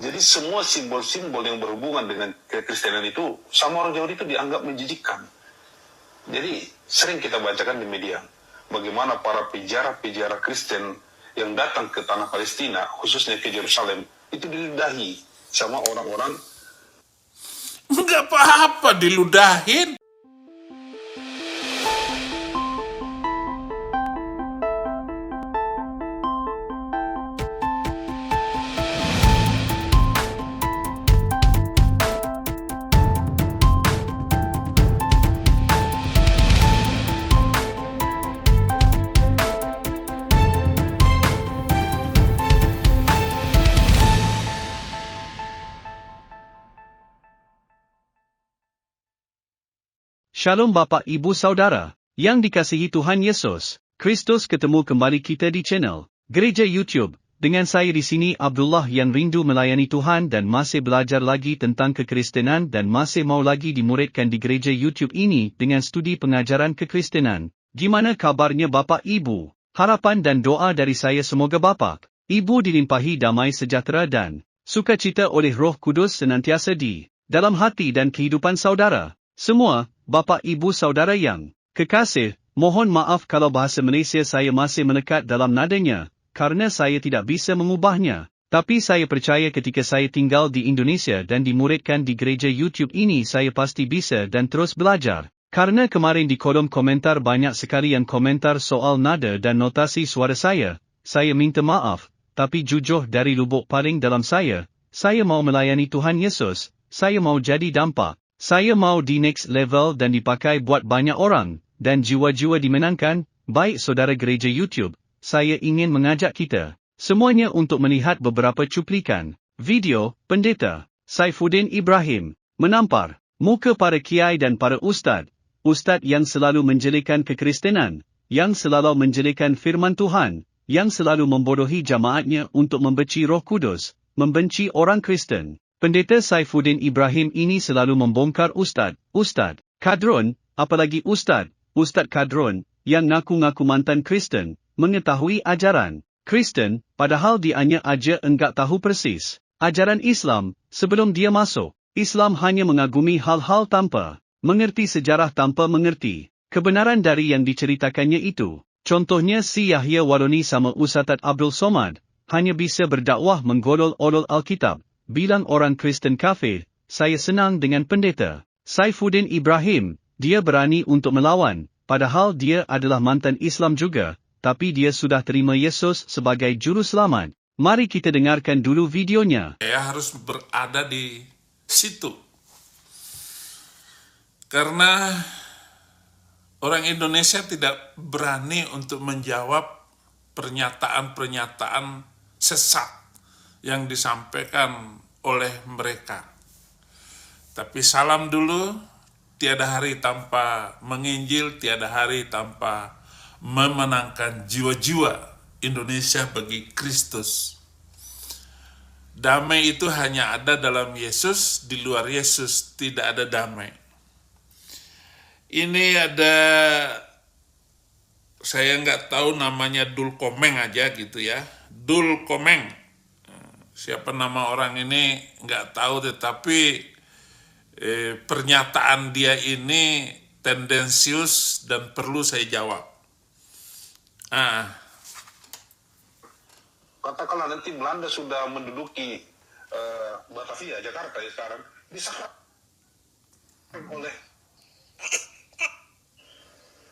Jadi semua simbol-simbol yang berhubungan dengan kekristenan itu sama orang Yahudi itu dianggap menjijikkan. Jadi sering kita bacakan di media bagaimana para peziarah Kristen yang datang ke tanah Palestina, khususnya ke Yerusalem, itu diludahi sama orang-orang. Enggak apa-apa diludahin. Shalom Bapak Ibu Saudara, yang dikasihi Tuhan Yesus Kristus, ketemu kembali kita di channel Gereja YouTube, dengan saya di sini Abdullah yang rindu melayani Tuhan dan masih belajar lagi tentang kekristenan dan masih mau lagi dimuridkan di Gereja YouTube ini dengan studi pengajaran kekristenan. Gimana kabarnya Bapak Ibu? Harapan dan doa dari saya semoga Bapak Ibu dilimpahi damai sejahtera dan sukacita oleh Roh Kudus senantiasa di dalam hati dan kehidupan saudara semua. Bapak Ibu Saudara yang kekasih, mohon maaf kalau bahasa Malaysia saya masih menekat dalam nadanya, karena saya tidak bisa mengubahnya. Tapi saya percaya ketika saya tinggal di Indonesia dan dimuridkan di gereja YouTube ini saya pasti bisa dan terus belajar. Karena kemarin di kolom komentar banyak sekali yang komentar soal nada dan notasi suara saya minta maaf, tapi jujur dari lubuk paling dalam saya mau melayani Tuhan Yesus, saya mau jadi dampak. Saya mau di next level dan dipakai buat banyak orang, dan jiwa-jiwa dimenangkan. Baik saudara gereja YouTube, saya ingin mengajak kita semuanya untuk melihat beberapa cuplikan video Pendeta Saifuddin Ibrahim menampar muka para kiai dan para ustaz yang selalu menjelekan kekristenan, yang selalu menjelekan firman Tuhan, yang selalu membodohi jamaatnya untuk membenci Roh Kudus, membenci orang Kristen. Pendeta Saifuddin Ibrahim ini selalu membongkar ustaz kadrun, apalagi ustaz kadrun, yang ngaku-ngaku mantan Kristen, mengetahui ajaran Kristen, padahal dianya aja enggak tahu persis ajaran Islam. Sebelum dia masuk Islam hanya mengagumi hal-hal tanpa mengerti sejarah, tanpa mengerti kebenaran dari yang diceritakannya itu. Contohnya si Yahya Waloni sama Ustaz Abdul Somad, hanya bisa berdakwah menggolol-olol Alkitab. Bilang orang Kristen kafir. Saya senang dengan Pendeta Saifuddin Ibrahim, dia berani untuk melawan, padahal dia adalah mantan Islam juga, tapi dia sudah terima Yesus sebagai juru selamat. Mari kita dengarkan dulu videonya. Saya harus berada di situ. Karena orang Indonesia tidak berani untuk menjawab pernyataan-pernyataan sesat yang disampaikan oleh mereka. Tapi salam dulu, tiada hari tanpa menginjil, tiada hari tanpa memenangkan jiwa-jiwa Indonesia bagi Kristus. Damai itu hanya ada dalam Yesus, di luar Yesus tidak ada damai. Ini ada, saya nggak tahu namanya Dul Komeng aja gitu ya, Dul Komeng. Siapa nama orang ini nggak tahu, tetapi pernyataan dia ini tendensius dan perlu saya jawab. Katakanlah nanti Belanda sudah menduduki Batavia, Jakarta ya sekarang, bisa oleh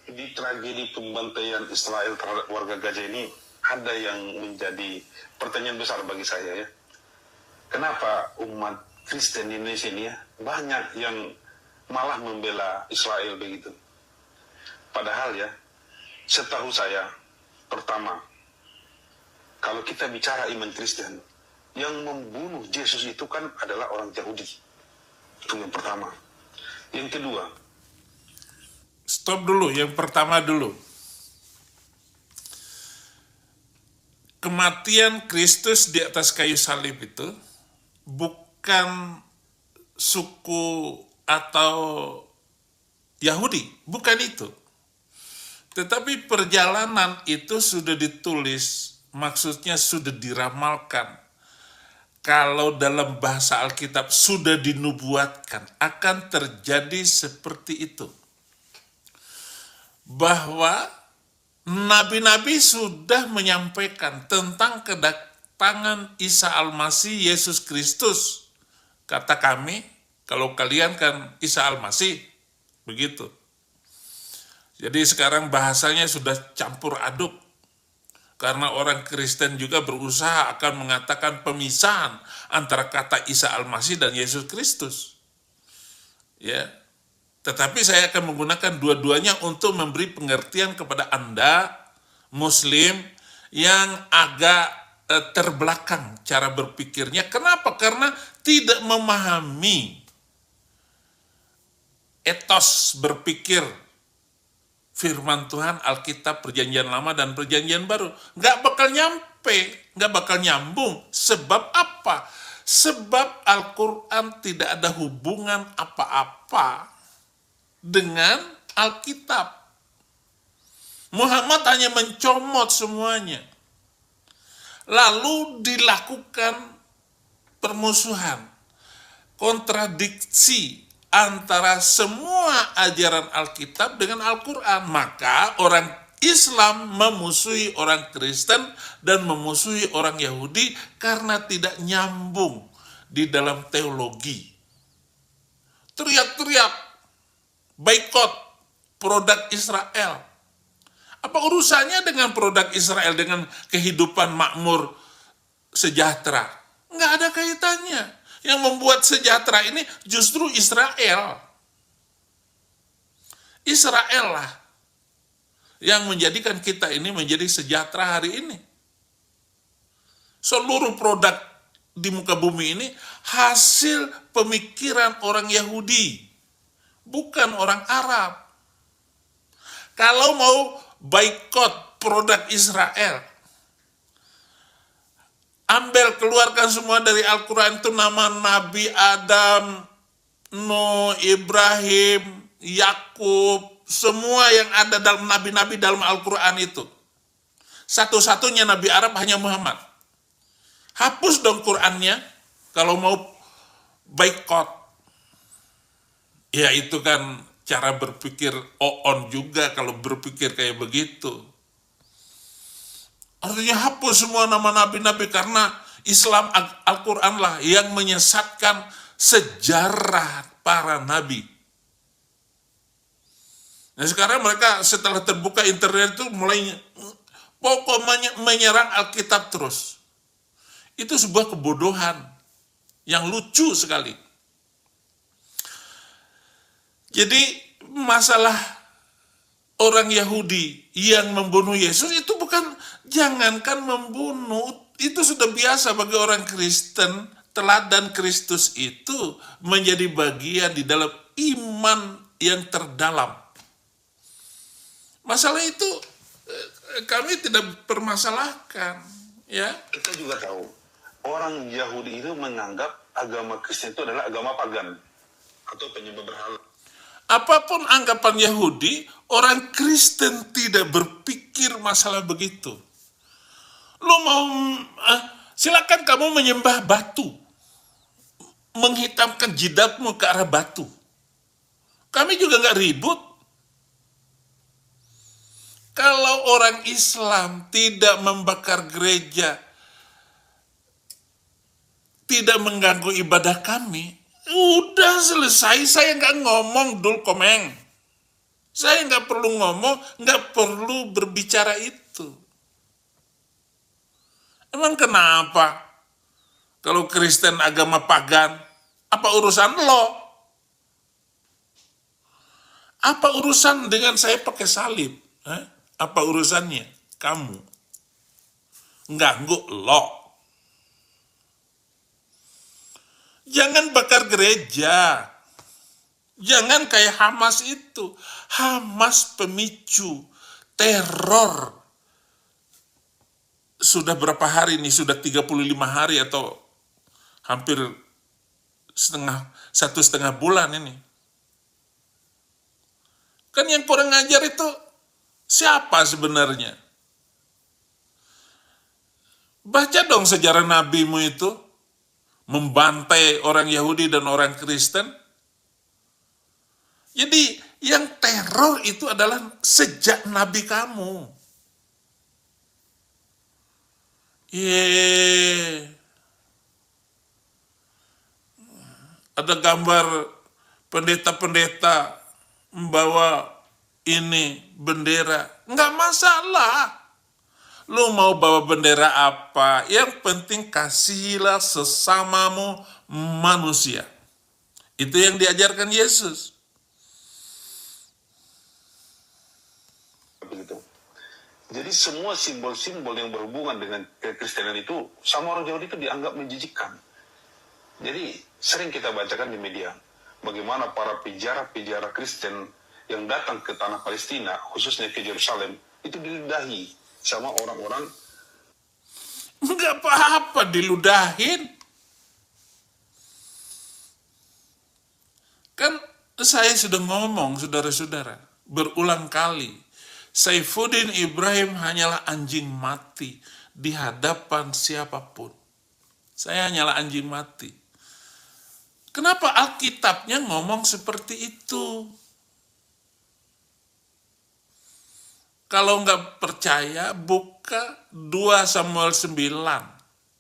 di tragedi pembantaian Israel terhadap warga Gaza ini ada yang menjadi pertanyaan besar bagi saya ya. Kenapa umat Kristen di Indonesia ini ya, banyak yang malah membela Israel begitu. Padahal ya, setahu saya, pertama, kalau kita bicara iman Kristen, yang membunuh Yesus itu kan adalah orang Yahudi. Itu yang pertama. Yang kedua. Stop dulu, yang pertama dulu. Kematian Kristus di atas kayu salib itu bukan suku atau Yahudi, bukan itu. Tetapi perjalanan itu sudah ditulis, maksudnya sudah diramalkan. kalau dalam bahasa Alkitab sudah dinubuatkan akan terjadi seperti itu. Bahwa nabi-nabi sudah menyampaikan tentang kedatangan Isa Al-Masih Yesus Kristus. Kata kami, kalau kalian kan Isa Al-Masih, begitu. Jadi sekarang bahasanya sudah campur aduk. Karena orang Kristen juga berusaha akan mengatakan pemisahan antara kata Isa Al-Masih dan Yesus Kristus. Ya. Tetapi saya akan menggunakan dua-duanya untuk memberi pengertian kepada Anda, Muslim, yang agak terbelakang cara berpikirnya. Kenapa? Karena tidak memahami etos berpikir firman Tuhan, Alkitab, Perjanjian Lama dan Perjanjian Baru. Nggak bakal nyampe, nggak bakal nyambung. Sebab apa? Sebab Al-Quran tidak ada hubungan apa-apa dengan Alkitab. Muhammad hanya mencomot semuanya. Lalu dilakukan permusuhan, kontradiksi antara semua ajaran Alkitab dengan Al-Quran. Maka orang Islam memusuhi orang Kristen dan memusuhi orang Yahudi karena tidak nyambung di dalam teologi. Teriak-teriak, boikot produk Israel. Apa urusannya dengan produk Israel, dengan kehidupan makmur sejahtera? Nggak ada kaitannya. Yang membuat sejahtera ini justru Israel. Israel lah yang menjadikan kita ini menjadi sejahtera hari ini. Seluruh produk di muka bumi ini hasil pemikiran orang Yahudi, bukan orang Arab. Kalau mau boikot produk Israel, keluarkan semua dari Al-Quran itu nama Nabi Adam, Nuh, Ibrahim, Yakub, semua yang ada dalam nabi-nabi dalam Al-Quran itu. Satu-satunya Nabi Arab hanya Muhammad. Hapus dong Qurannya kalau mau boikot. Ya itu kan cara berpikir on juga kalau berpikir kayak begitu. Artinya hapus semua nama nabi-nabi karena Islam Al-Quran lah yang menyesatkan sejarah para nabi. Nah sekarang mereka setelah terbuka internet itu mulai pokoknya menyerang Alkitab terus. Itu sebuah kebodohan yang lucu sekali. Jadi masalah orang Yahudi yang membunuh Yesus itu bukan, jangankan membunuh, itu sudah biasa bagi orang Kristen. Teladan Kristus itu menjadi bagian di dalam iman yang terdalam. Masalah itu kami tidak permasalahkan, ya. Kita juga tahu orang Yahudi itu menganggap agama Kristen itu adalah agama pagan atau penyembah berhala. Apapun anggapan Yahudi, orang Kristen tidak berpikir masalah begitu. Lo mau, silakan kamu menyembah batu, menghitamkan jidatmu ke arah batu. Kami juga nggak ribut. Kalau orang Islam tidak membakar gereja, tidak mengganggu ibadah kami, udah selesai. Saya nggak ngomong Dul Komeng. Saya nggak perlu ngomong, nggak perlu berbicara itu. Emang kenapa? Kalau Kristen agama pagan, apa urusan lo? Apa urusan dengan saya pakai salib? Apa urusannya? Kamu. Ngganggu lo. Jangan bakar gereja. Jangan kayak Hamas itu. Hamas pemicu teror. Sudah berapa hari nih? Sudah 35 hari atau hampir 1,5 bulan ini. Kan yang kurang ajar itu siapa sebenarnya? Baca dong sejarah nabimu itu. membantai orang Yahudi dan orang Kristen. Jadi yang teror itu adalah sejak nabi kamu. Ada gambar pendeta-pendeta membawa ini bendera. Nggak masalah. Lu mau bawa bendera apa? Yang penting kasihilah sesamamu manusia. Itu yang diajarkan Yesus. Begitu. Jadi semua simbol-simbol yang berhubungan dengan kekristenan itu sama orang Yahudi itu dianggap menjijikkan. Jadi sering kita bacakan di media bagaimana para penjara-penjara Kristen yang datang ke tanah Palestina, khususnya ke Yerusalem, itu diludahi sama orang-orang. Enggak apa-apa diludahin. Kan saya sudah ngomong, saudara-saudara, berulang kali. Saifuddin Ibrahim hanyalah anjing mati di hadapan siapapun. Saya hanyalah anjing mati. Kenapa Alkitabnya ngomong seperti itu? Kalau nggak percaya, buka 2 Samuel 9.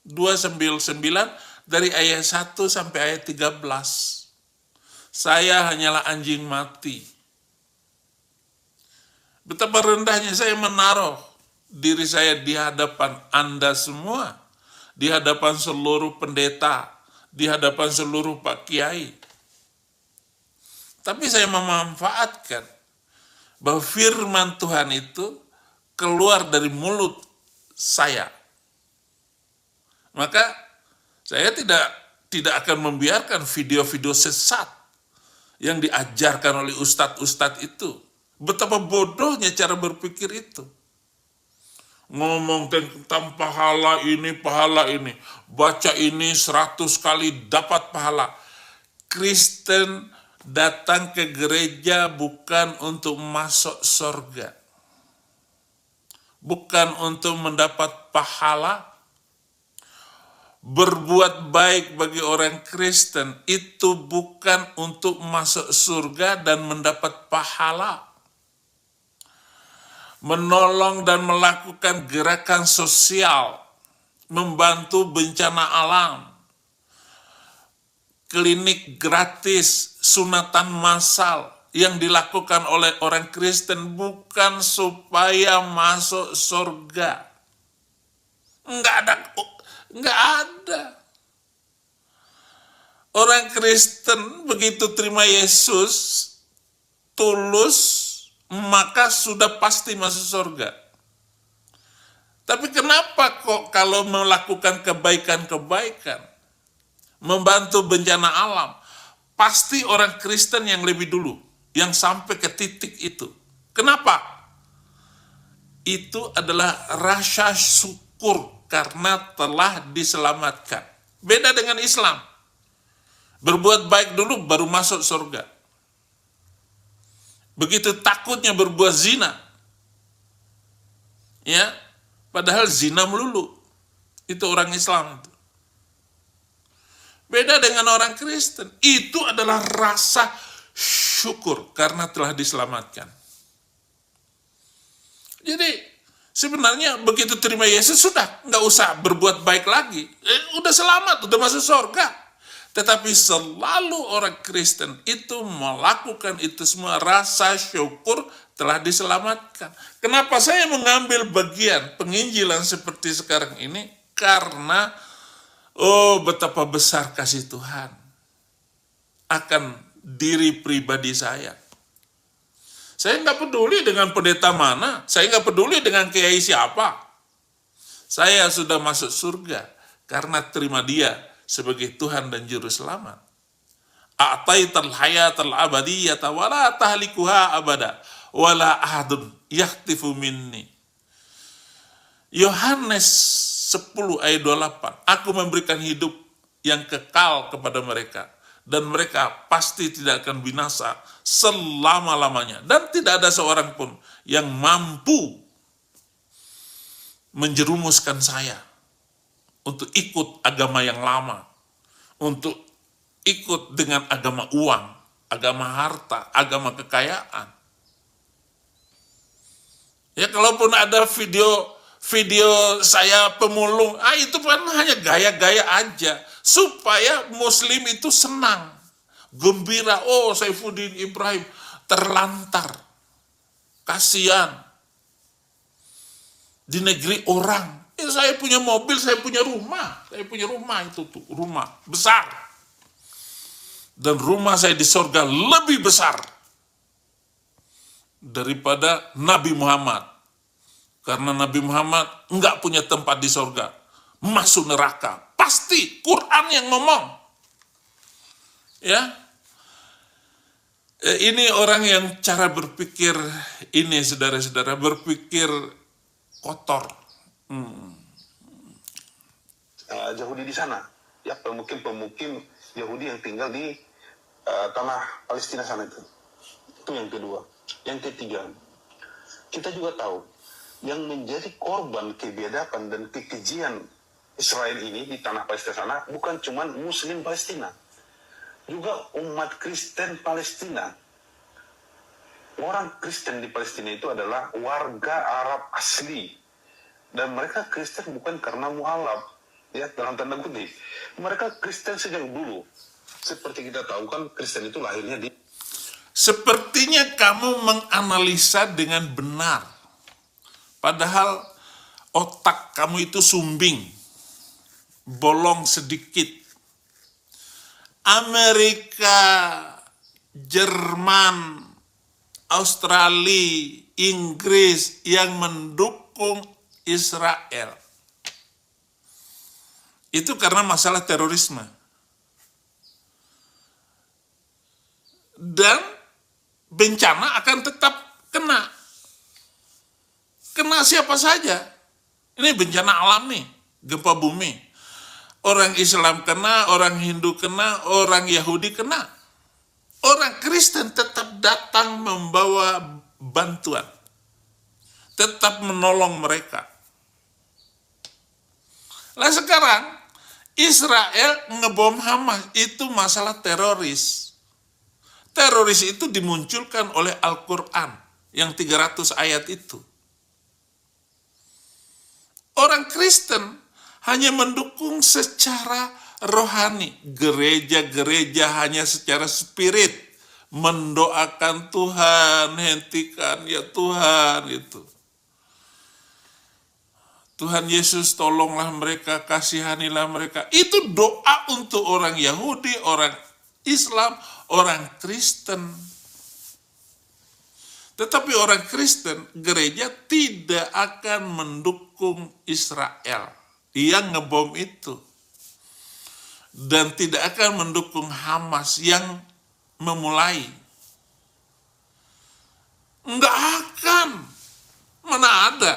2 Samuel 9 dari ayat 1 sampai ayat 13. Saya hanyalah anjing mati. Betapa rendahnya saya menaruh diri saya di hadapan Anda semua, di hadapan seluruh pendeta, di hadapan seluruh Pak Kiai. Tapi saya memanfaatkan bahwa firman Tuhan itu keluar dari mulut saya. Maka saya tidak akan membiarkan video-video sesat yang diajarkan oleh ustadz-ustadz itu. Betapa bodohnya cara berpikir itu. Ngomong tentang pahala ini, baca ini 100 kali dapat pahala. Kristen datang ke gereja bukan untuk masuk surga. Bukan untuk mendapat pahala. Berbuat baik bagi orang Kristen itu bukan untuk masuk surga dan mendapat pahala. Menolong dan melakukan gerakan sosial, membantu bencana alam, klinik gratis, sunatan massal yang dilakukan oleh orang Kristen bukan supaya masuk surga. Enggak ada. Orang Kristen begitu terima Yesus tulus, maka sudah pasti masuk surga. Tapi kenapa kok kalau melakukan kebaikan-kebaikan, membantu bencana alam, pasti orang Kristen yang lebih dulu, yang sampai ke titik itu. Kenapa? Itu adalah rasa syukur karena telah diselamatkan. Beda dengan Islam. Berbuat baik dulu baru masuk surga. Begitu takutnya berbuat zina. Ya, padahal zina melulu. Itu orang Islam. Beda dengan orang Kristen. Itu adalah rasa syukur karena telah diselamatkan. Jadi sebenarnya begitu terima Yesus sudah nggak usah berbuat baik lagi. Udah selamat, udah masuk surga. Tetapi selalu orang Kristen itu melakukan itu semua rasa syukur telah diselamatkan. Kenapa saya mengambil bagian penginjilan seperti sekarang ini? Karena betapa besar kasih Tuhan akan diri pribadi saya. Saya nggak peduli dengan pendeta mana, saya nggak peduli dengan kiai siapa. Saya sudah masuk surga karena terima Dia sebagai Tuhan dan Juru Selamat. A'taital hayatal abadiyata wa la tahlikuha abada wa la ahadun yakhtifu minni. Yohanes 10 ayat 28. Aku memberikan hidup yang kekal kepada mereka dan mereka pasti tidak akan binasa selama-lamanya dan tidak ada seorang pun yang mampu menjerumuskan saya untuk ikut agama yang lama. untuk ikut dengan agama uang, agama harta, agama kekayaan. Ya kalaupun ada video saya pemulung, itu kan hanya gaya-gaya aja supaya Muslim itu senang, gembira. Oh, Saifuddin Ibrahim terlantar, kasihan di negeri orang. Saya punya mobil, saya punya rumah itu tuh, rumah besar. Dan rumah saya di sorga lebih besar daripada Nabi Muhammad. Karena Nabi Muhammad enggak punya tempat di sorga, masuk neraka. Pasti Quran yang ngomong. Ya, ini orang yang cara berpikir ini, saudara-saudara, berpikir kotor. Yahudi di sana, ya pemukim Yahudi yang tinggal di tanah Palestina sana itu yang kedua. Yang ketiga, kita juga tahu yang menjadi korban kebiadaban dan kekejian Israel ini di tanah Palestina sana bukan cuma Muslim Palestina, juga umat Kristen Palestina. Orang Kristen di Palestina itu adalah warga Arab asli, dan mereka Kristen bukan karena mualaf, ya, dalam tanda kutip. Mereka Kristen sejak dulu. Seperti kita tahu kan, Kristen itu lahirnya di... Sepertinya kamu menganalisa dengan benar. Padahal otak kamu itu sumbing, bolong sedikit. Amerika, Jerman, Australia, Inggris yang mendukung Israel. Itu karena masalah terorisme. Dan bencana akan tetap kena. Kena siapa saja. Ini bencana alam nih, gempa bumi. Orang Islam kena, orang Hindu kena, orang Yahudi kena. Orang Kristen tetap datang membawa bantuan. Tetap menolong mereka. Nah sekarang, Israel ngebom Hamas, itu masalah teroris. Teroris itu dimunculkan oleh Al-Quran, yang 300 ayat itu. Orang Kristen hanya mendukung secara rohani. Gereja-gereja hanya secara spirit. Mendoakan Tuhan, hentikan ya Tuhan itu. Tuhan Yesus tolonglah mereka, kasihanilah mereka. Itu doa untuk orang Yahudi, orang Islam, orang Kristen. Tetapi orang Kristen, gereja tidak akan mendukung Israel yang ngebom itu. Dan tidak akan mendukung Hamas yang memulai. Enggak akan. Mana ada.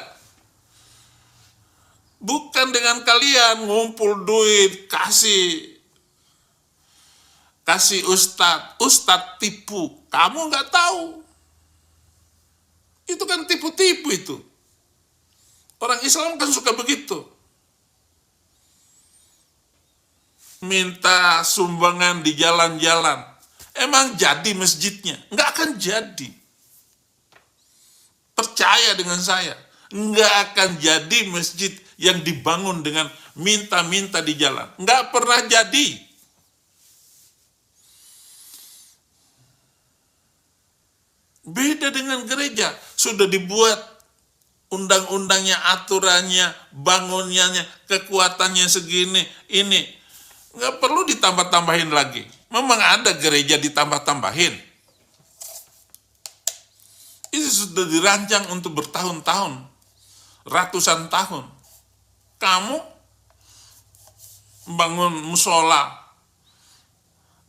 Bukan dengan kalian ngumpul duit, kasih ustadz tipu. Kamu nggak tahu. Itu kan tipu-tipu itu. Orang Islam kan suka begitu. Minta sumbangan di jalan-jalan. Emang jadi masjidnya? Nggak akan jadi. Percaya dengan saya. Nggak akan jadi masjid yang dibangun dengan minta-minta di jalan. Nggak pernah jadi. Beda dengan gereja, sudah dibuat undang-undangnya, aturannya, bangunannya, kekuatannya segini, ini. Nggak perlu ditambah-tambahin lagi. Memang ada gereja ditambah-tambahin. Itu sudah dirancang untuk bertahun-tahun, ratusan tahun. Kamu bangun musola,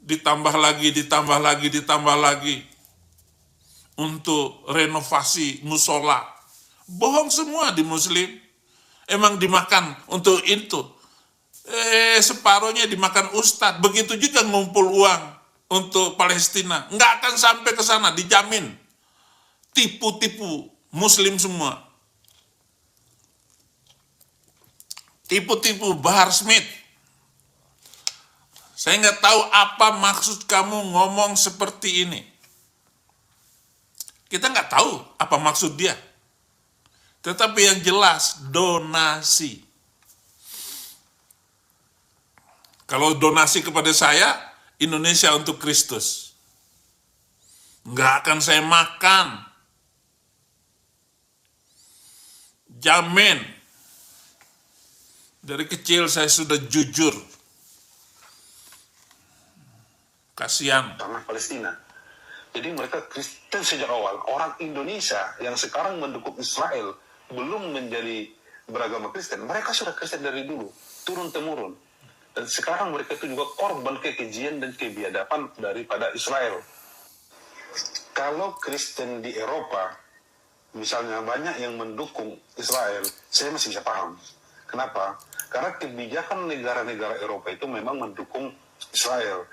ditambah lagi, untuk renovasi musola. Bohong semua di Muslim. Emang dimakan untuk itu. Separohnya dimakan ustadz. Begitu juga ngumpul uang untuk Palestina. Nggak akan sampai ke sana, dijamin. Tipu-tipu Muslim semua. Tipu-tipu Bahar Smith. Saya nggak tahu apa maksud kamu ngomong seperti ini. Kita nggak tahu apa maksud dia. Tetapi yang jelas, donasi. Kalau donasi kepada saya, Indonesia untuk Kristus. Nggak akan saya makan. Jamin. Dari kecil saya sudah jujur. Kasihan. Tanah Palestina. Jadi mereka Kristen sejak awal. Orang Indonesia yang sekarang mendukung Israel belum menjadi beragama Kristen. Mereka sudah Kristen dari dulu, turun-temurun. Dan sekarang mereka itu juga korban kekejian dan kebiadaban daripada Israel. Kalau Kristen di Eropa, misalnya banyak yang mendukung Israel, saya masih bisa paham. Kenapa? Karena kebijakan negara-negara Eropa itu memang mendukung Israel.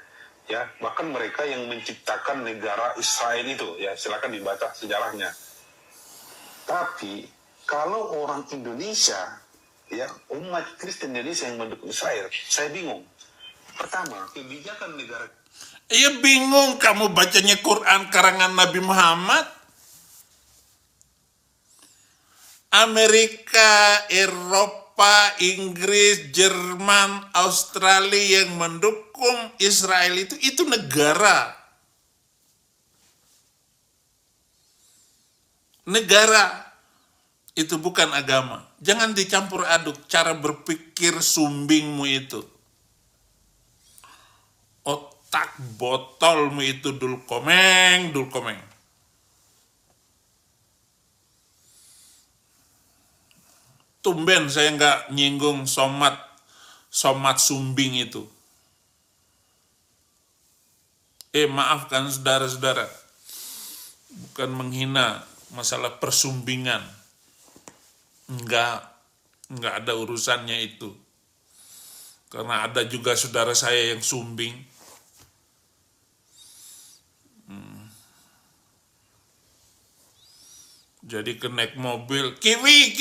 Ya, bahkan mereka yang menciptakan negara Israel itu, ya silakan dibaca sejarahnya. Tapi kalau orang Indonesia, ya umat Kristen Indonesia yang mendukung Israel, saya bingung. Pertama, kebijakan negara. Iya bingung kamu bacanya Quran karangan Nabi Muhammad. Amerika, Eropa, Inggris, Jerman, Australia yang mendukung Israel itu negara. Negara itu bukan agama. Jangan dicampur aduk cara berpikir sumbingmu itu. Otak botolmu itu dul komeng. Tumben saya nggak nyinggung somat sumbing itu. Maafkan saudara-saudara, bukan menghina masalah persumbingan. Enggak ada urusannya itu. Karena ada juga saudara saya yang sumbing. Jadi kenaik mobil, kiwi.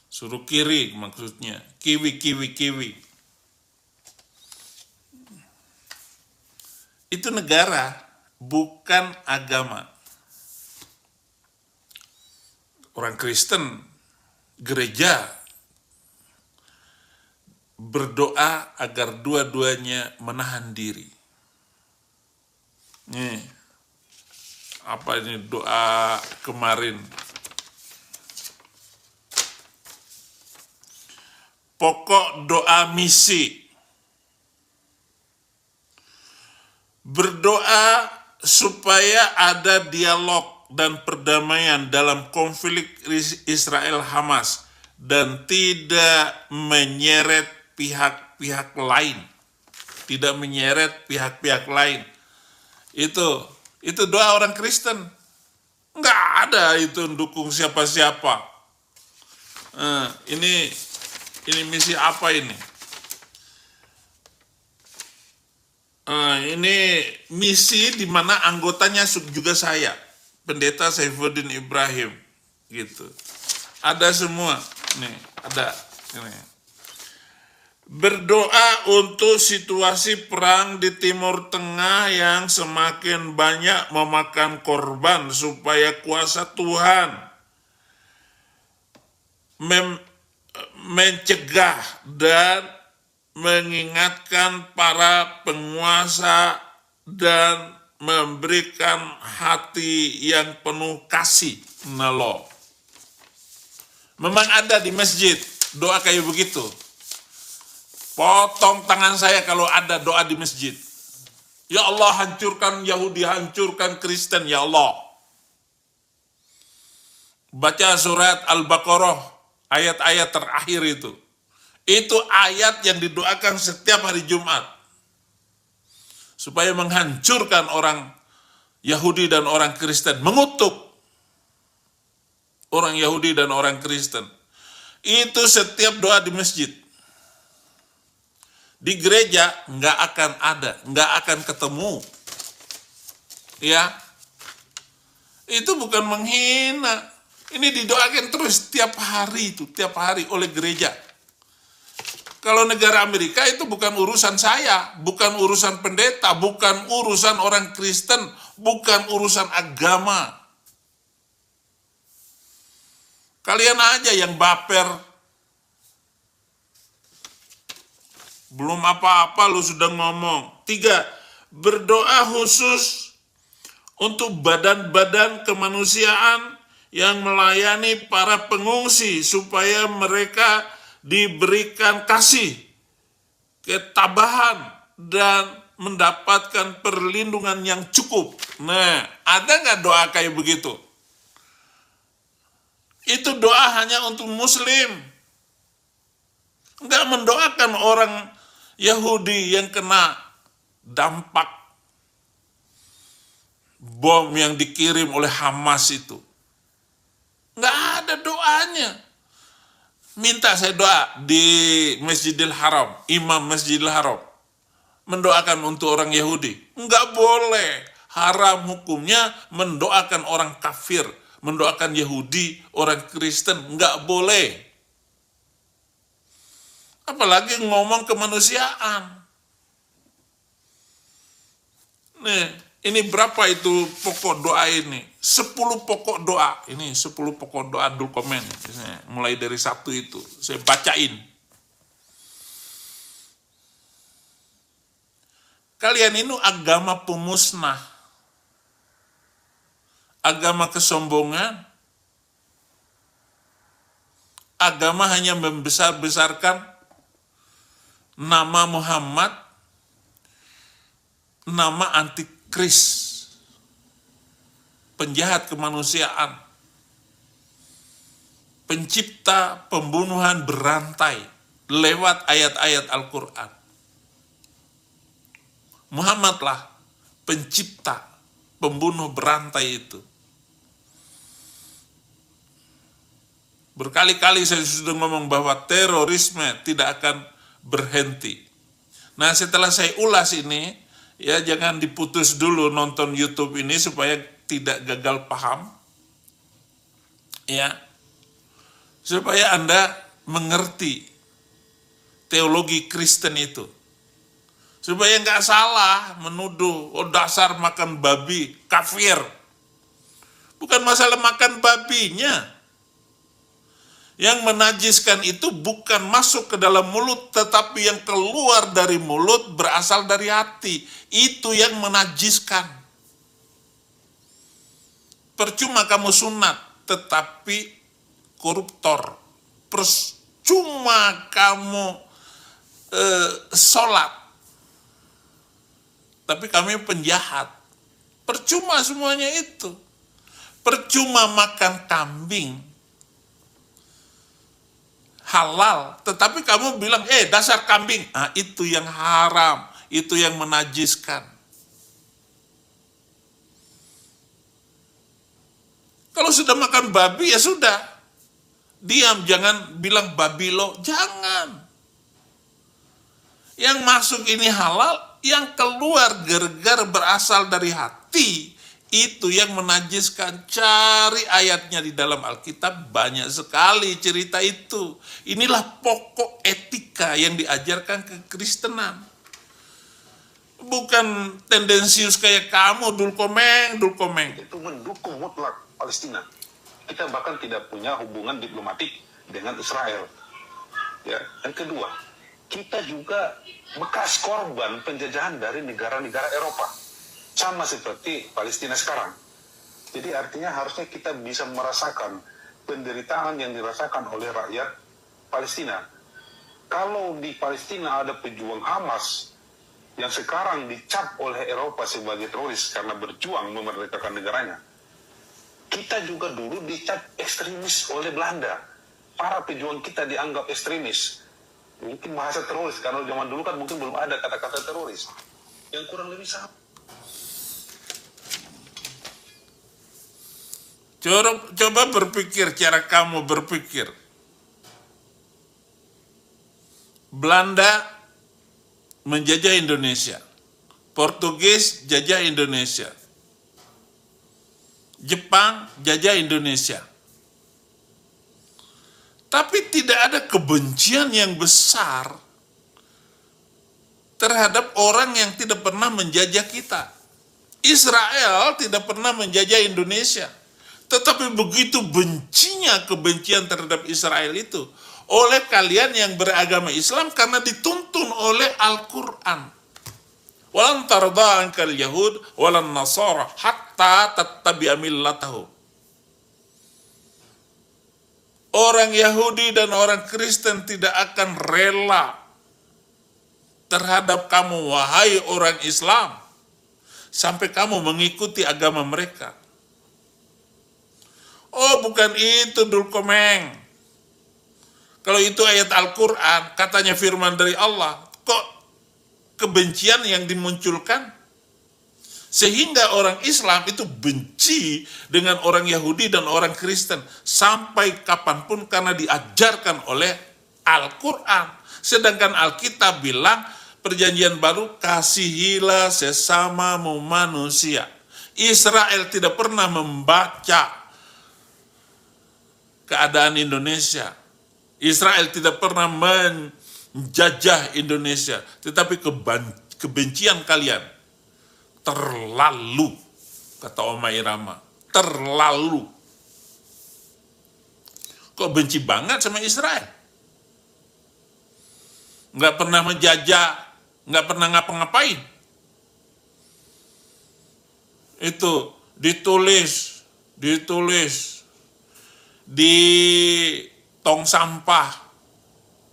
Suruh kiri maksudnya, kiwi. Itu negara, bukan agama. Orang Kristen, gereja, berdoa agar dua-duanya menahan diri. Nih, apa ini doa kemarin? Pokok doa misi. Berdoa supaya ada dialog dan perdamaian dalam konflik Israel-Hamas dan tidak menyeret pihak-pihak lain. Tidak menyeret pihak-pihak lain. Itu doa orang Kristen. Nggak ada itu dukung siapa-siapa. Ini misi apa ini? Ini misi di mana anggotanya juga saya, Pendeta Saifuddin Ibrahim, gitu. Ada semua, nih ada. Ini. Berdoa untuk situasi perang di Timur Tengah yang semakin banyak memakan korban supaya kuasa Tuhan mencegah dan mengingatkan para penguasa dan memberikan hati yang penuh kasih. Nalo. Memang ada di masjid doa kayak begitu. Potong tangan saya kalau ada doa di masjid. Ya Allah, hancurkan Yahudi, hancurkan Kristen, ya Allah. Baca surat Al-Baqarah, ayat-ayat terakhir itu. Itu ayat yang didoakan setiap hari Jumat. Supaya menghancurkan orang Yahudi dan orang Kristen. Mengutuk orang Yahudi dan orang Kristen. Itu setiap doa di masjid. Di gereja nggak akan ada, nggak akan ketemu. Ya, itu bukan menghina. Ini didoakan terus tiap hari oleh gereja. Kalau negara Amerika itu bukan urusan saya, bukan urusan pendeta, bukan urusan orang Kristen, bukan urusan agama. Kalian aja yang baper. Belum apa-apa lu sudah ngomong. 3, berdoa khusus untuk badan-badan kemanusiaan yang melayani para pengungsi supaya mereka diberikan kasih, ketabahan, dan mendapatkan perlindungan yang cukup. Nah, ada nggak doa kayak begitu? Itu doa hanya untuk Muslim. Nggak mendoakan orang Yahudi yang kena dampak bom yang dikirim oleh Hamas itu. Nggak ada doanya. Minta saya doa di Masjidil Haram, Imam Masjidil Haram, mendoakan untuk orang Yahudi. Nggak boleh. Haram hukumnya mendoakan orang kafir, mendoakan Yahudi, orang Kristen. Nggak boleh. Apalagi ngomong kemanusiaan. Nih, ini berapa itu pokok doa ini? 10 pokok doa. Ini 10 pokok doa Abdul Komen. Mulai dari 1 itu. Saya bacain. Kalian ini agama pemusnah. Agama kesombongan. Agama hanya membesar-besarkan nama Muhammad, nama antikris, penjahat kemanusiaan, pencipta pembunuhan berantai lewat ayat-ayat Al-Quran. Muhammadlah pencipta pembunuh berantai itu. Berkali-kali saya sudah ngomong bahwa terorisme tidak akan berhenti. Nah, setelah saya ulas ini, ya jangan diputus dulu nonton YouTube ini supaya tidak gagal paham. Ya. Supaya Anda mengerti teologi Kristen itu. Supaya nggak salah menuduh, oh dasar makan babi, kafir. Bukan masalah makan babinya. Yang menajiskan itu bukan masuk ke dalam mulut, tetapi yang keluar dari mulut berasal dari hati. Itu yang menajiskan. Percuma kamu sunat, tetapi koruptor. Percuma kamu sholat, tapi kami penjahat. Percuma semuanya itu. Percuma makan kambing halal, tetapi kamu bilang, dasar kambing. Nah, itu yang haram, itu yang menajiskan. Kalau sudah makan babi, ya sudah. Diam, jangan bilang babi lo, jangan. Yang masuk ini halal, yang keluar gergar berasal dari hati. Itu yang menajiskan. Cari ayatnya di dalam Alkitab, banyak sekali cerita itu. Inilah pokok etika yang diajarkan kekristenan. Bukan tendensius kayak kamu, Dul Komeng. Itu mendukung mutlak Palestina. Kita bahkan tidak punya hubungan diplomatik dengan Israel. Ya. Yang kedua, kita juga bekas korban penjajahan dari negara-negara Eropa. Sama seperti Palestina sekarang. Jadi artinya harusnya kita bisa merasakan penderitaan yang dirasakan oleh rakyat Palestina. Kalau di Palestina ada pejuang Hamas yang sekarang dicap oleh Eropa sebagai teroris karena berjuang memerdekakan negaranya, kita juga dulu dicap ekstremis oleh Belanda. Para pejuang kita dianggap ekstremis. Mungkin bahasa teroris, karena zaman dulu kan mungkin belum ada kata-kata teroris. Yang kurang lebih sama. Coba berpikir, cara kamu berpikir. Belanda menjajah Indonesia. Portugis jajah Indonesia. Jepang jajah Indonesia. Tapi tidak ada kebencian yang besar terhadap orang yang tidak pernah menjajah kita. Israel tidak pernah menjajah Indonesia. Tetapi begitu bencinya kebencian terhadap Israel itu oleh kalian yang beragama Islam karena dituntun oleh Al-Quran. Walan tarda ankal yahud walan nasara hatta tattabi'a millatahum. Orang Yahudi dan orang Kristen tidak akan rela terhadap kamu, wahai orang Islam, sampai kamu mengikuti agama mereka. Oh, bukan itu, Dul Komeng. Kalau itu ayat Al-Quran, katanya firman dari Allah, kok kebencian yang dimunculkan? Sehingga orang Islam itu benci dengan orang Yahudi dan orang Kristen sampai kapanpun karena diajarkan oleh Al-Quran. Sedangkan Alkitab bilang perjanjian baru, kasihilah sesamamu manusia. Israel tidak pernah membaca keadaan Indonesia. Israel tidak pernah menjajah Indonesia. Tetapi kebencian kalian terlalu, kata Oma Irama, terlalu. Kok benci banget sama Israel? Nggak pernah menjajah, nggak pernah ngapa-ngapain. Itu ditulis di tong sampah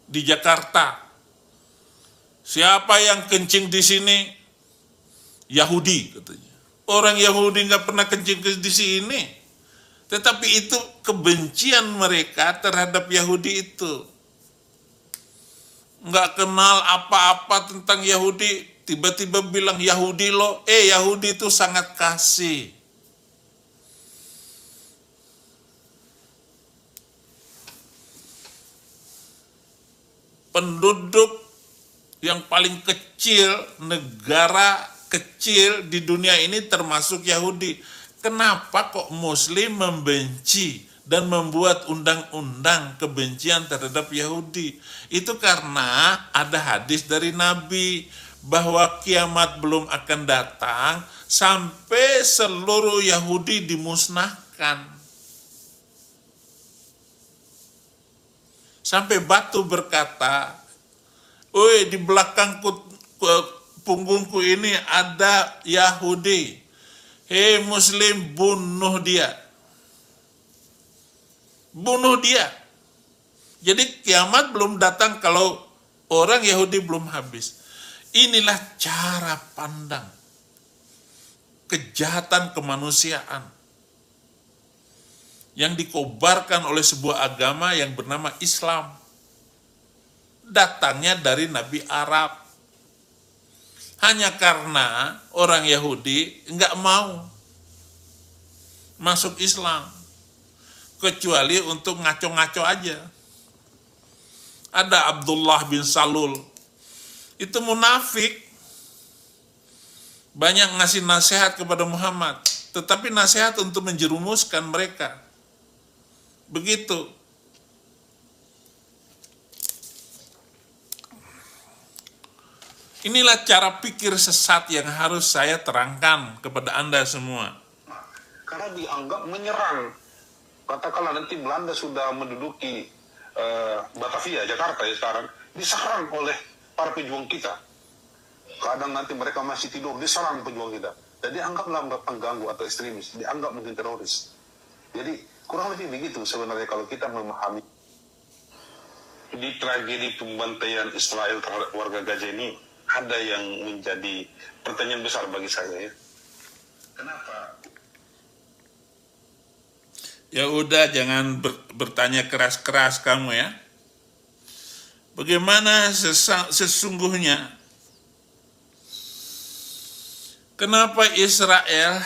di Jakarta. Siapa yang kencing di sini? Yahudi, katanya. Orang Yahudi nggak pernah kencing di sini. Tetapi itu kebencian mereka terhadap Yahudi itu. Nggak kenal apa-apa tentang Yahudi, tiba-tiba bilang Yahudi loh. Yahudi itu sangat kasih. Penduduk yang paling kecil, negara kecil di dunia ini termasuk Yahudi. Kenapa kok Muslim membenci dan membuat undang-undang kebencian terhadap Yahudi? Itu karena ada hadis dari Nabi bahwa kiamat belum akan datang sampai seluruh Yahudi dimusnahkan. Sampai batu berkata, "Oi, di belakangku punggungku ini ada Yahudi. Hei Muslim, bunuh dia." Bunuh dia. Jadi kiamat belum datang kalau orang Yahudi belum habis. Inilah cara pandang kejahatan kemanusiaan yang dikobarkan oleh sebuah agama yang bernama Islam. Datangnya dari Nabi Arab. Hanya karena orang Yahudi nggak mau masuk Islam, kecuali untuk ngaco-ngaco aja. Ada Abdullah bin Salul, itu munafik, banyak ngasih nasihat kepada Muhammad, tetapi nasihat untuk menjerumuskan mereka. Begitu. Inilah cara pikir sesat yang harus saya terangkan kepada Anda semua. Karena dianggap menyerang. Katakanlah nanti Belanda sudah menduduki Batavia, Jakarta ya sekarang, diserang oleh para pejuang kita. Kadang nanti mereka masih tidur, diserang pejuang kita. Dan dianggaplah pengganggu atau ekstremis, dianggap mungkin teroris. Jadi kurang lebih begitu sebenarnya kalau kita memahami. Di tragedi pembantaian Israel terhadap warga Gaza ini, ada yang menjadi pertanyaan besar bagi saya ya. Kenapa? Ya udah, jangan bertanya keras-keras kamu ya. Bagaimana sesungguhnya? Kenapa Israel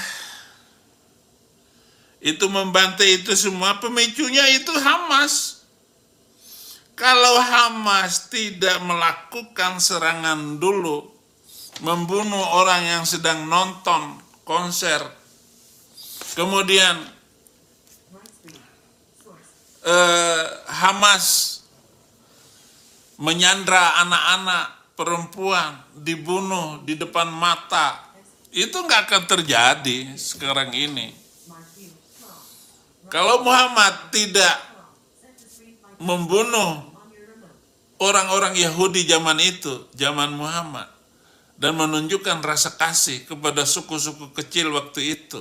itu membantai itu semua? Pemicunya itu Hamas. Kalau Hamas tidak melakukan serangan dulu, membunuh orang yang sedang nonton konser, kemudian Hamas menyandra anak-anak perempuan dibunuh di depan mata. Itu nggak akan terjadi sekarang ini. Kalau Muhammad tidak membunuh orang-orang Yahudi zaman itu, zaman Muhammad, dan menunjukkan rasa kasih kepada suku-suku kecil waktu itu,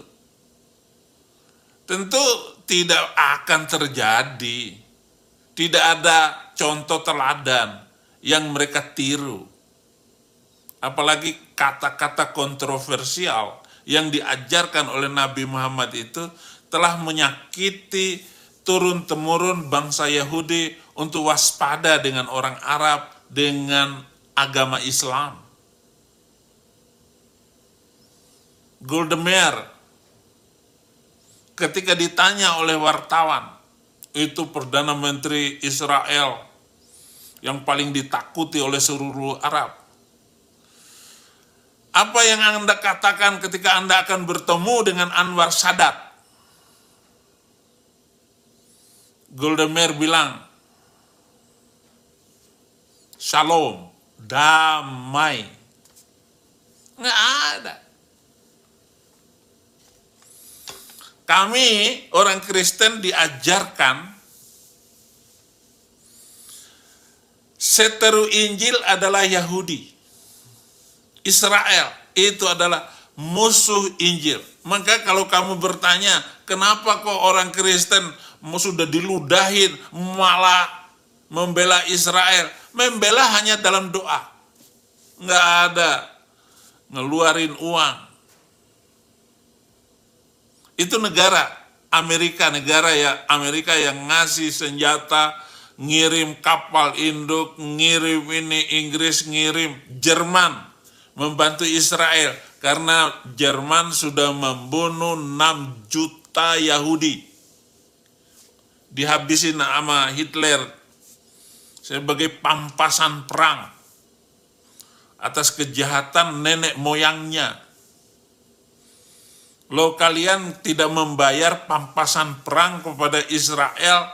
tentu tidak akan terjadi. Tidak ada contoh teladan yang mereka tiru. Apalagi kata-kata kontroversial yang diajarkan oleh Nabi Muhammad itu telah menyakiti turun-temurun bangsa Yahudi untuk waspada dengan orang Arab, dengan agama Islam. Golda Meir ketika ditanya oleh wartawan, itu Perdana Menteri Israel yang paling ditakuti oleh seluruh Arab, apa yang Anda katakan ketika Anda akan bertemu dengan Anwar Sadat? Golda Meir bilang, Shalom, damai. Nggak ada. Kami orang Kristen diajarkan seteru Injil adalah Yahudi. Israel itu adalah musuh Injil. Maka kalau kamu bertanya, kenapa kok orang Kristen sudah diludahin malah membela Israel? Membela hanya dalam doa. Nggak ada ngeluarin uang. Itu negara Amerika yang ngasih senjata, ngirim kapal induk, ngirim ini, Inggris ngirim, Jerman membantu Israel karena Jerman sudah membunuh 6 juta Yahudi. Dihabisin sama Hitler sebagai pampasan perang atas kejahatan nenek moyangnya. Lo kalian tidak membayar pampasan perang kepada Israel,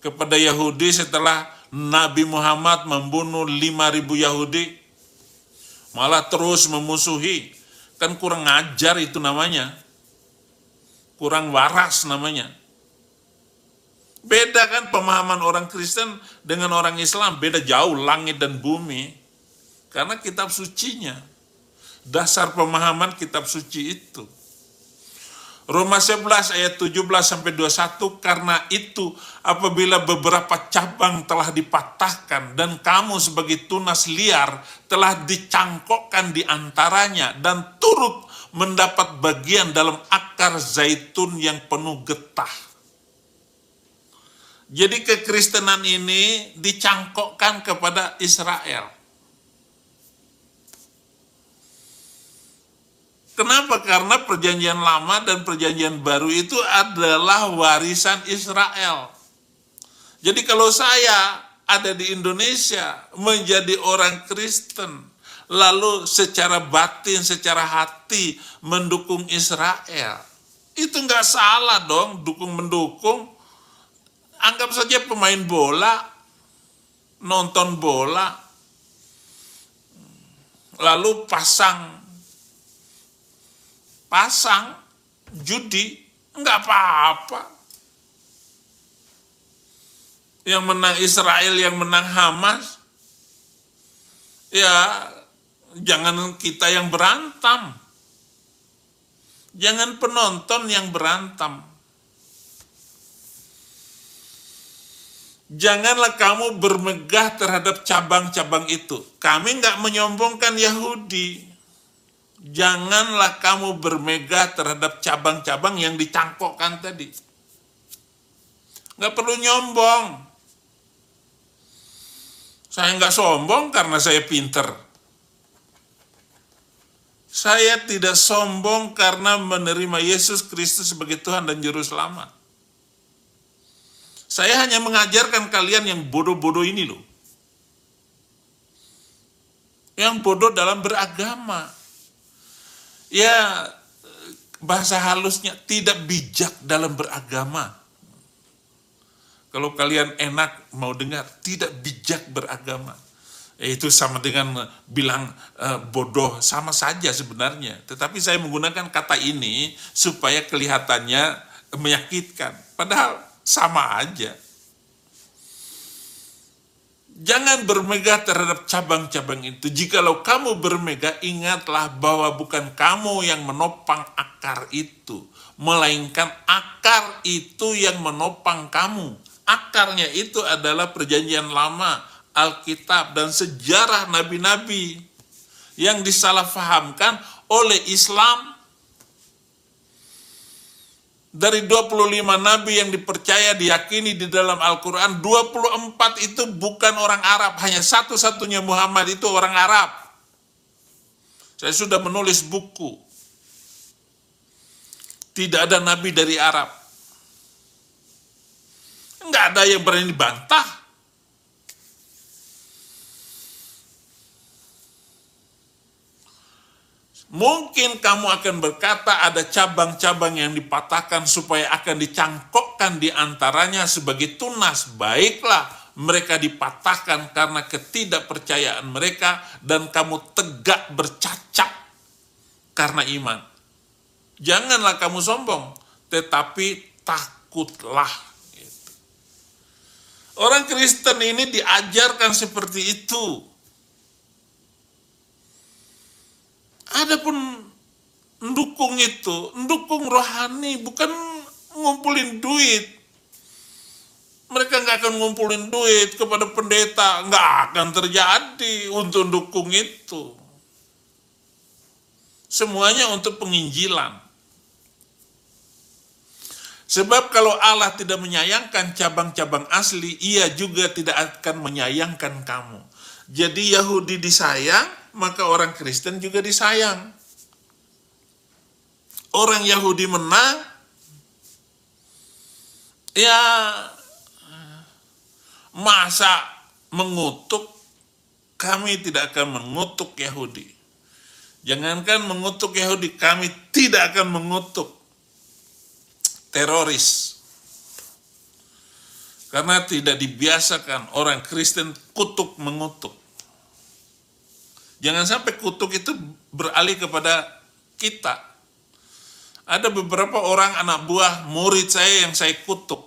kepada Yahudi setelah Nabi Muhammad membunuh 5.000 Yahudi, malah terus memusuhi. Kan kurang ajar itu namanya, kurang waras namanya. Beda kan pemahaman orang Kristen dengan orang Islam, beda jauh langit dan bumi. Karena kitab sucinya, dasar pemahaman kitab suci itu. Roma 11 ayat 17-21, karena itu apabila beberapa cabang telah dipatahkan dan kamu sebagai tunas liar telah dicangkokkan di antaranya dan turut mendapat bagian dalam akar zaitun yang penuh getah. Jadi kekristenan ini dicangkokkan kepada Israel. Kenapa? Karena perjanjian lama dan perjanjian baru itu adalah warisan Israel. Jadi kalau saya ada di Indonesia menjadi orang Kristen, lalu secara batin, secara hati mendukung Israel, itu nggak salah dong, dukung-mendukung. Anggap saja pemain bola, nonton bola, lalu pasang judi, enggak apa-apa. Yang menang Israel, yang menang Hamas, ya jangan kita yang berantem. Jangan penonton yang berantem. Janganlah kamu bermegah terhadap cabang-cabang itu. Kami enggak menyombongkan Yahudi. Janganlah kamu bermegah terhadap cabang-cabang yang dicangkokkan tadi. Nggak perlu nyombong. Saya nggak sombong karena saya pinter. Saya tidak sombong karena menerima Yesus Kristus sebagai Tuhan dan Juru Selamat. Saya hanya mengajarkan kalian yang bodoh-bodoh ini loh. Yang bodoh dalam beragama. Ya, bahasa halusnya tidak bijak dalam beragama. Kalau kalian enak mau dengar, tidak bijak beragama. Itu sama dengan bilang bodoh, sama saja sebenarnya. Tetapi saya menggunakan kata ini supaya kelihatannya menyakitkan. Padahal sama aja. Jangan bermegah terhadap cabang-cabang itu. Jikalau kamu bermegah, ingatlah bahwa bukan kamu yang menopang akar itu, melainkan akar itu yang menopang kamu. Akarnya itu adalah perjanjian lama, Alkitab, dan sejarah nabi-nabi yang disalahfahamkan oleh Islam. Dari 25 nabi yang dipercaya, diyakini di dalam Al-Quran, 24 itu bukan orang Arab. Hanya satu-satunya Muhammad itu orang Arab. Saya sudah menulis buku. Tidak ada nabi dari Arab. Enggak ada yang berani bantah. Mungkin kamu akan berkata ada cabang-cabang yang dipatahkan supaya akan dicangkokkan di antaranya sebagai tunas. Baiklah, mereka dipatahkan karena ketidakpercayaan mereka dan kamu tegak bercacat karena iman. Janganlah kamu sombong, tetapi takutlah. Orang Kristen ini diajarkan seperti itu. Adapun mendukung itu, mendukung rohani, bukan ngumpulin duit. Mereka nggak akan ngumpulin duit kepada pendeta, nggak akan terjadi untuk dukung itu. Semuanya untuk penginjilan. Sebab kalau Allah tidak menyayangkan cabang-cabang asli, Ia juga tidak akan menyayangkan kamu. Jadi Yahudi disayang, maka orang Kristen juga disayang. Orang Yahudi menang, ya masa mengutuk, kami tidak akan mengutuk Yahudi. Jangankan mengutuk Yahudi, kami tidak akan mengutuk teroris. Karena tidak dibiasakan orang Kristen kutuk mengutuk. Jangan sampai kutuk itu beralih kepada kita. Ada beberapa orang anak buah murid saya yang saya kutuk.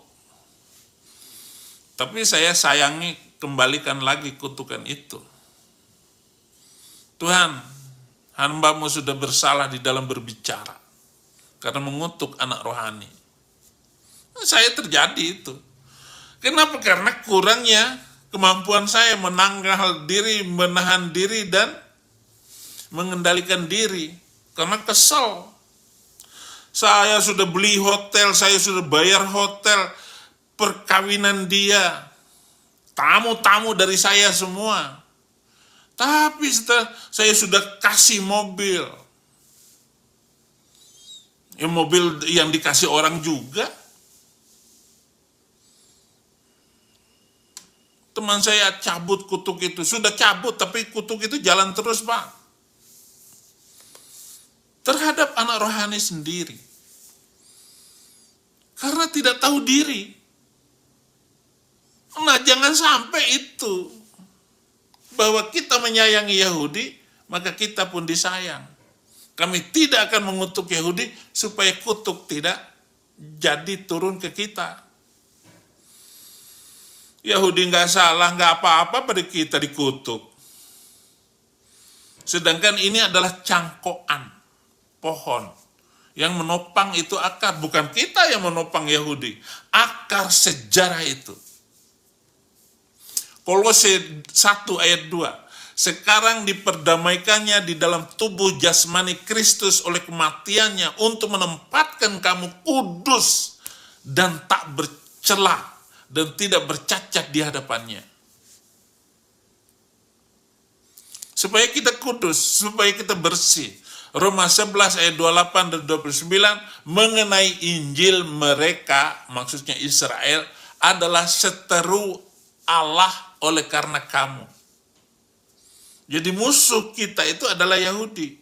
Tapi saya sayangi, kembalikan lagi kutukan itu. Tuhan, hamba-Mu sudah bersalah di dalam berbicara karena mengutuk anak rohani. Saya terjadi itu. Kenapa? Karena kurangnya kemampuan saya menanggal diri, menahan diri, dan mengendalikan diri. Karena kesel. Saya sudah beli hotel, saya sudah bayar hotel, perkawinan dia, tamu-tamu dari saya semua. Tapi setelah saya sudah kasih mobil, ya mobil yang dikasih orang juga. Teman saya cabut kutuk itu, sudah cabut tapi kutuk itu jalan terus, Pak. Terhadap anak rohani sendiri. Karena tidak tahu diri. Nah, jangan sampai itu. Bahwa kita menyayangi Yahudi, maka kita pun disayang. Kami tidak akan mengutuk Yahudi supaya kutuk tidak jadi turun ke kita. Yahudi nggak salah, nggak apa-apa pada kita dikutuk. Sedangkan ini adalah cangkokan pohon. Yang menopang itu akar, bukan kita yang menopang Yahudi. Akar sejarah itu. Kolose 1 ayat 2. Sekarang diperdamaikannya di dalam tubuh jasmani Kristus oleh kematiannya untuk menempatkan kamu kudus dan tak bercela dan tidak bercacat di hadapannya. Supaya kita kudus, supaya kita bersih. Roma 11 ayat 28 dan 29 mengenai Injil mereka, maksudnya Israel, adalah seteru Allah oleh karena kamu. Jadi musuh kita itu adalah Yahudi.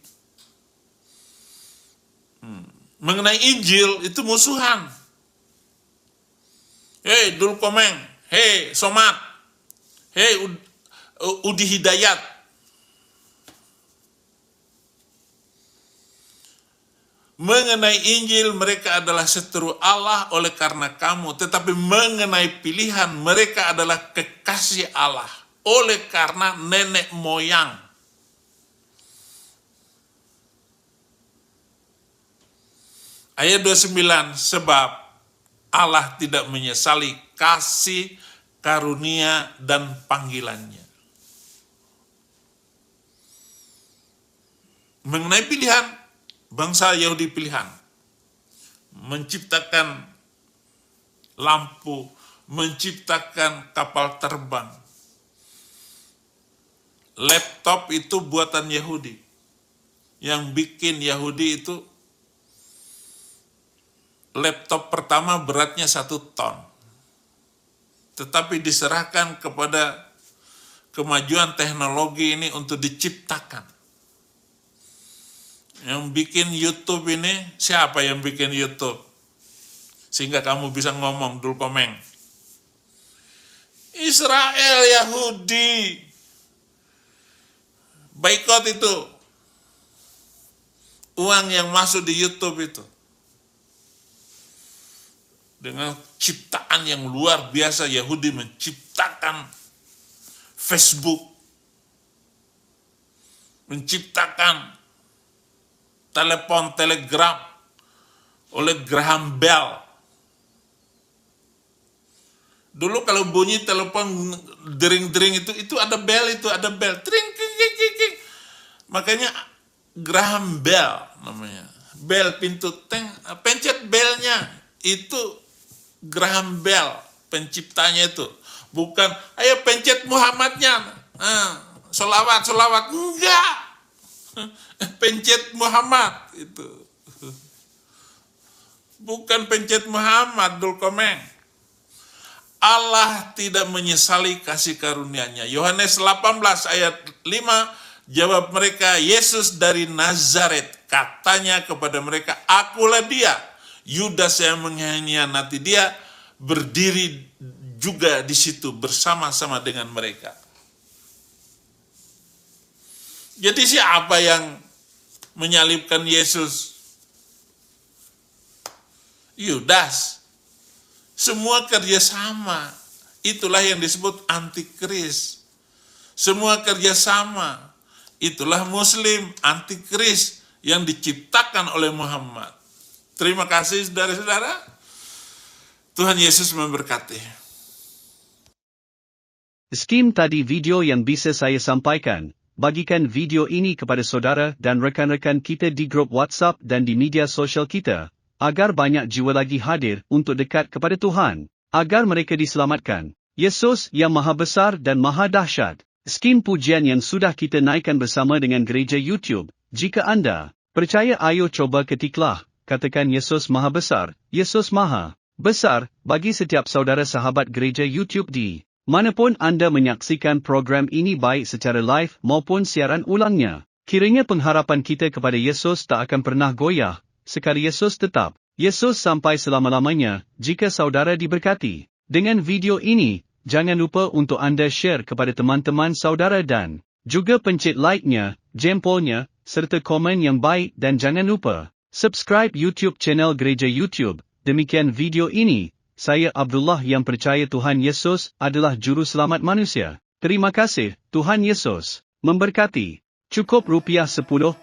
Mengenai Injil itu musuhan. Hei Dul Komeng, hei Somat, hei Udi Hidayat. Mengenai Injil, mereka adalah seteru Allah oleh karena kamu. Tetapi mengenai pilihan, mereka adalah kekasih Allah oleh karena nenek moyang. Ayat 29, sebab Allah tidak menyesali kasih, karunia, dan panggilannya. Mengenai pilihan, bangsa Yahudi pilihan, menciptakan lampu, menciptakan kapal terbang. Laptop itu buatan Yahudi. Yang bikin Yahudi itu, laptop pertama beratnya 1 ton. Tetapi diserahkan kepada kemajuan teknologi ini untuk diciptakan. Yang bikin YouTube ini, siapa yang bikin YouTube? Sehingga kamu bisa ngomong, Dul Komeng. Israel, Yahudi. Boikot itu. Uang yang masuk di YouTube itu. Dengan ciptaan yang luar biasa, Yahudi menciptakan Facebook. Menciptakan telepon telegram oleh Graham Bell. Dulu kalau bunyi telepon dering-dering itu ada bell, tring, king. Makanya Graham Bell namanya. Bell pintu, pencet belnya itu Graham Bell penciptanya itu. Bukan ayo pencet Muhammadnya. Solawat, enggak. Pencet Muhammad itu. Bukan pencet Muhammad, Dul Komeng. Allah tidak menyesali kasih karunia-Nya. Yohanes 18 ayat 5, jawab mereka, Yesus dari Nazaret. Katanya kepada mereka, akulah dia. Yudas yang mengkhianati dia berdiri juga di situ bersama-sama dengan mereka. Jadi siapa yang menyalibkan Yesus? Yudas. Semua kerjasama. Itulah yang disebut antikris. Semua kerjasama. Itulah Muslim, antikris yang diciptakan oleh Muhammad. Terima kasih saudara-saudara. Tuhan Yesus memberkati. Skim tadi video yang bisa saya sampaikan. Bagikan video ini kepada saudara dan rekan-rekan kita di grup WhatsApp dan di media sosial kita, agar banyak jiwa lagi hadir untuk dekat kepada Tuhan, agar mereka diselamatkan. Yesus yang Maha Besar dan Maha Dahsyat. Skim pujian yang sudah kita naikkan bersama dengan gereja YouTube. Jika anda percaya, ayo coba ketiklah, katakan Yesus Maha Besar, Yesus Maha Besar, bagi setiap saudara sahabat gereja YouTube di manapun anda menyaksikan program ini, baik secara live maupun siaran ulangnya. Kiranya pengharapan kita kepada Yesus tak akan pernah goyah, sekali Yesus tetap Yesus sampai selama-lamanya. Jika saudara diberkati dengan video ini, jangan lupa untuk anda share kepada teman-teman saudara dan juga pencet like-nya, jempolnya, serta komen yang baik, dan jangan lupa subscribe YouTube channel Gereja YouTube. Demikian video ini. Saya Abdullah yang percaya Tuhan Yesus adalah juru selamat manusia. Terima kasih, Tuhan Yesus memberkati. Cukup rupiah 10,000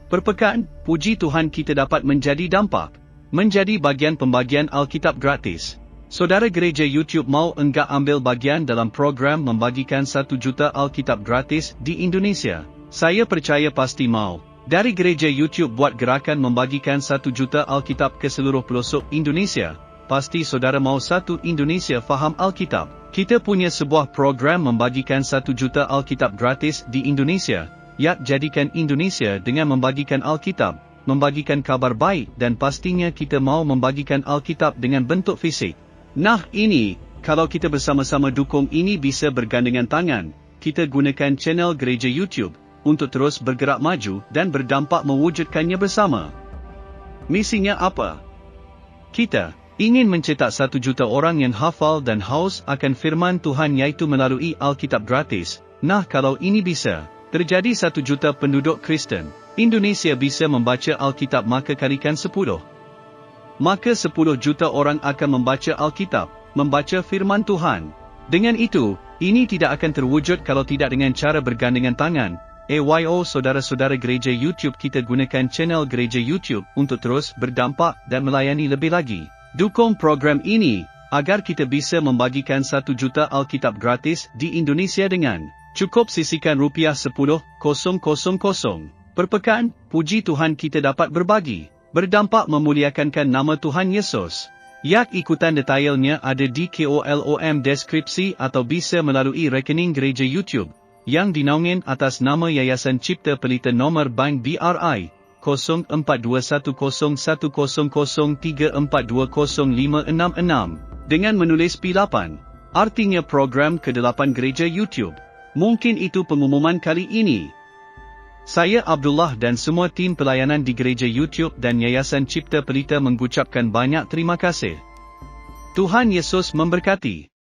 per pekan. Puji Tuhan kita dapat menjadi dampak, menjadi bagian pembagian Alkitab gratis. Saudara gereja YouTube mau enggak ambil bagian dalam program membagikan 1 juta Alkitab gratis di Indonesia? Saya percaya pasti mau. Dari gereja YouTube buat gerakan membagikan 1 juta Alkitab ke seluruh pelosok Indonesia. Pasti saudara mau satu Indonesia faham Alkitab. Kita punya sebuah program membagikan 1 juta Alkitab gratis di Indonesia. Yap, jadikan Indonesia dengan membagikan Alkitab, membagikan kabar baik, dan pastinya kita mau membagikan Alkitab dengan bentuk fisik. Nah ini, kalau kita bersama-sama dukung ini bisa bergandengan tangan. Kita gunakan channel gereja YouTube untuk terus bergerak maju dan berdampak mewujudkannya bersama. Misinya apa? Kita ingin mencetak 1 juta orang yang hafal dan haus akan firman Tuhan yaitu melalui Alkitab gratis. Nah, kalau ini bisa terjadi 1 juta penduduk Kristen Indonesia bisa membaca Alkitab, maka kalikan 10. Maka 10 juta orang akan membaca Alkitab, membaca firman Tuhan. Dengan itu, ini tidak akan terwujud kalau tidak dengan cara bergandengan tangan. Saudara-saudara gereja YouTube, kita gunakan channel gereja YouTube untuk terus berdampak dan melayani lebih lagi. Dukung program ini, agar kita bisa membagikan 1 juta Alkitab gratis di Indonesia dengan cukup sisihkan Rp10,000 per pekan. Puji Tuhan kita dapat berbagi, berdampak memuliakan nama Tuhan Yesus. Ikutan detailnya ada di kolom deskripsi atau bisa melalui rekening gereja YouTube yang dinaungin atas nama Yayasan Cipta Pelita nomor bank BRI 04210034205666 dengan menulis P8, artinya program ke-8 gereja YouTube. Mungkin itu pengumuman kali ini. Saya Abdullah dan semua tim pelayanan di gereja YouTube dan Yayasan Cipta Pelita mengucapkan banyak terima kasih. Tuhan Yesus memberkati.